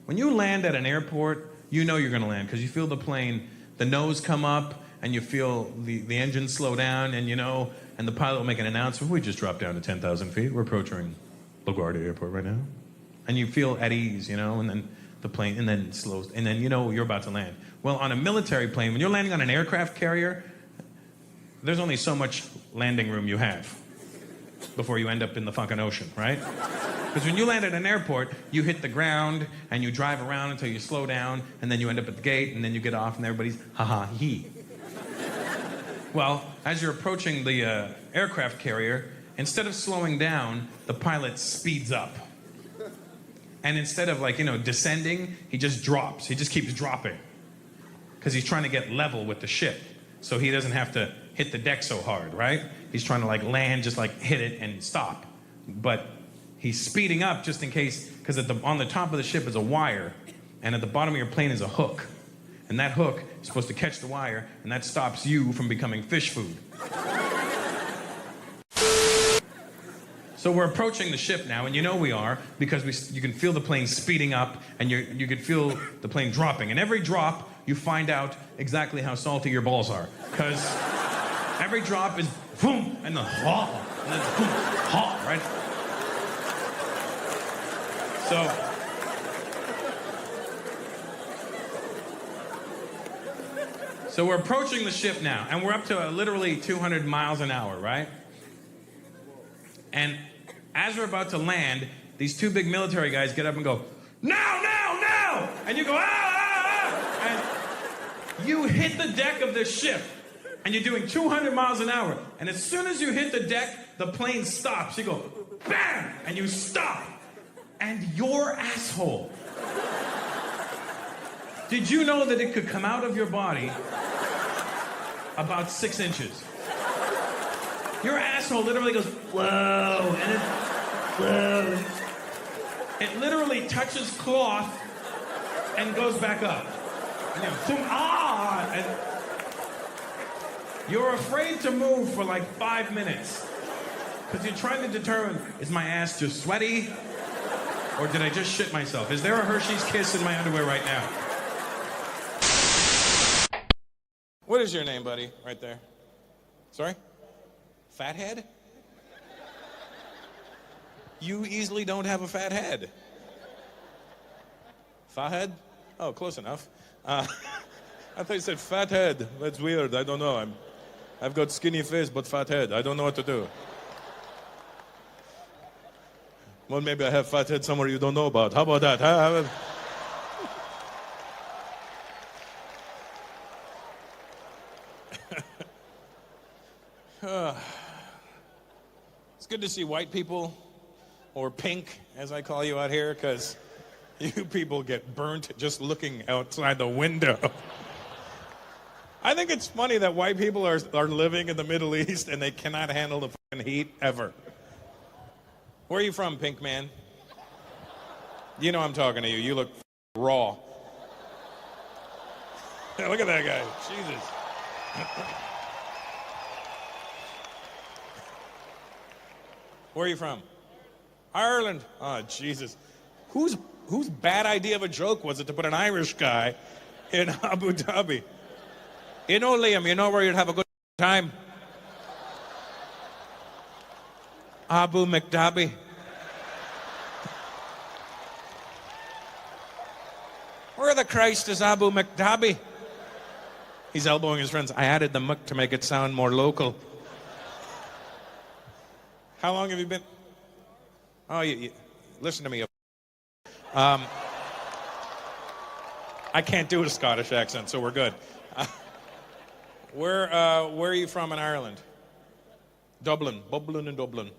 when you land at an airport, you know you're going to land because you feel the plane, the nose come up, and you feel the engine slow down, and and the pilot will make an announcement. We just dropped down to 10,000 feet. We're approaching LaGuardia Airport right now. and you feel at ease, you know, and then the plane, and then it slows, and then you know you're about to land. Well, on a military plane, when you're landing on an aircraft carrier, there's only so much landing room you have before you end up in the fucking ocean, right? Because when you land at an airport, you hit the ground and you drive around until you slow down, and then you end up at the gate, and then you get off, and everybody's ha-ha-hee. Well, as you're approaching the aircraft carrier, instead of slowing down, the pilot speeds up. And instead of, like, you know, descending, he just drops. He just keeps dropping. Because he's trying to get level with the ship, so he doesn't have to hit the deck so hard, right? He's trying to, like, land, just, like, hit it and stop. But he's speeding up just in case, because on the top of the ship is a wire, and at the bottom of your plane is a hook. And that hook is supposed to catch the wire, and that stops you from becoming fish food. So we're approaching the ship now, and you know we are, because you can feel the plane speeding up, and you can feel the plane dropping. And every drop, you find out exactly how salty your balls are. Because every drop is boom, and then ha, and then boom, ha, right? So we're approaching the ship now, and we're up to literally 200 miles an hour, right? And as we're about to land, these two big military guys get up and go, "Now, now, now!" And you go, "Ah, ah, ah!" And you hit the deck of this ship, and you're doing 200 miles an hour. And as soon as you hit the deck, the plane stops. You go, bam! And you stop. And your asshole. Did you know that it could come out of your body about 6 inches? Your asshole literally goes, whoa, and whoa. It literally touches cloth and goes back up. And you're, and you're afraid to move for like 5 minutes. Because you're trying to determine, is my ass just sweaty? Or did I just shit myself? Is there a Hershey's Kiss in my underwear right now? What is your name, buddy? Right there. Sorry? Fathead? You easily don't have a fat head. Fathead? Oh, close enough. I thought you said fathead. That's weird. I don't know. I've got skinny face but fat head. I don't know what to do. Well, maybe I have fat head somewhere you don't know about. How about that? Huh? It's good to see white people, or pink, as I call you out here, because you people get burnt just looking outside the window. I think it's funny that white people are living in the Middle East and they cannot handle the fucking heat ever. Where are you from, pink man? You know I'm talking to you. You look raw. Look at that guy. Jesus. Where are you from? Ireland. Oh, Jesus. Whose bad idea of a joke was it to put an Irish guy in Abu Dhabi? You know, Liam, you know where you'd have a good time? Abu McDabi. Where the Christ is Abu McDabi? He's elbowing his friends. I added the muck to make it sound more local. How long have you been? Oh, you listen to me. I can't do a Scottish accent, so we're good. Where are you from in Ireland? Dublin and Dublin.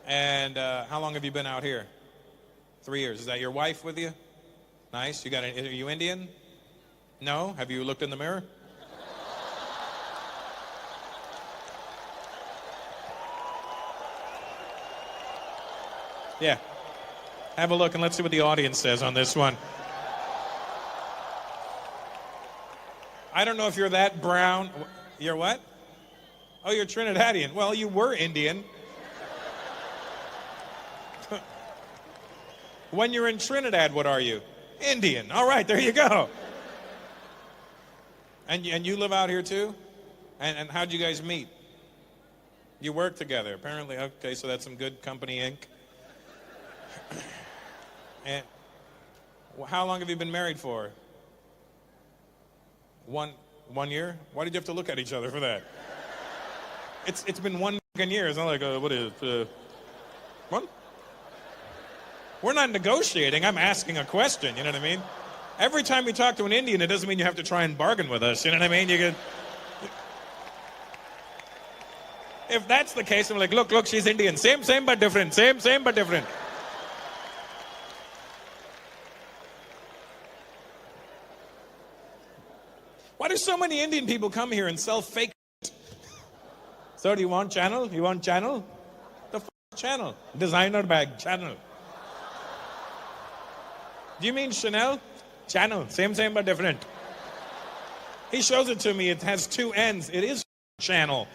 And how long have you been out here? 3 years. Is that your wife with you? Nice. Are you Indian? No? Have you looked in the mirror? Yeah. Have a look and let's see what the audience says on this one. I don't know if you're that brown. You're what? Oh, you're Trinidadian. Well, you were Indian. When you're in Trinidad, what are you? Indian. All right, there you go. And you live out here too? And how'd you guys meet? You work together, apparently. Okay, so that's some good company ink. And how long have you been married for? One year? Why did you have to look at each other for that? It's been 1 year. It's not like, what is what? We're not negotiating. I'm asking a question. You know what I mean? Every time you talk to an Indian, it doesn't mean you have to try and bargain with us. You know what I mean? You could. If that's the case, I'm like, look, she's Indian. Same but different. Same but different. Why do so many Indian people come here and sell fake? So do you want channel? You want channel? The channel. Designer bag, channel. Do you mean Chanel? Channel. Same but different. He shows it to me. It has 2 ends. It is channel.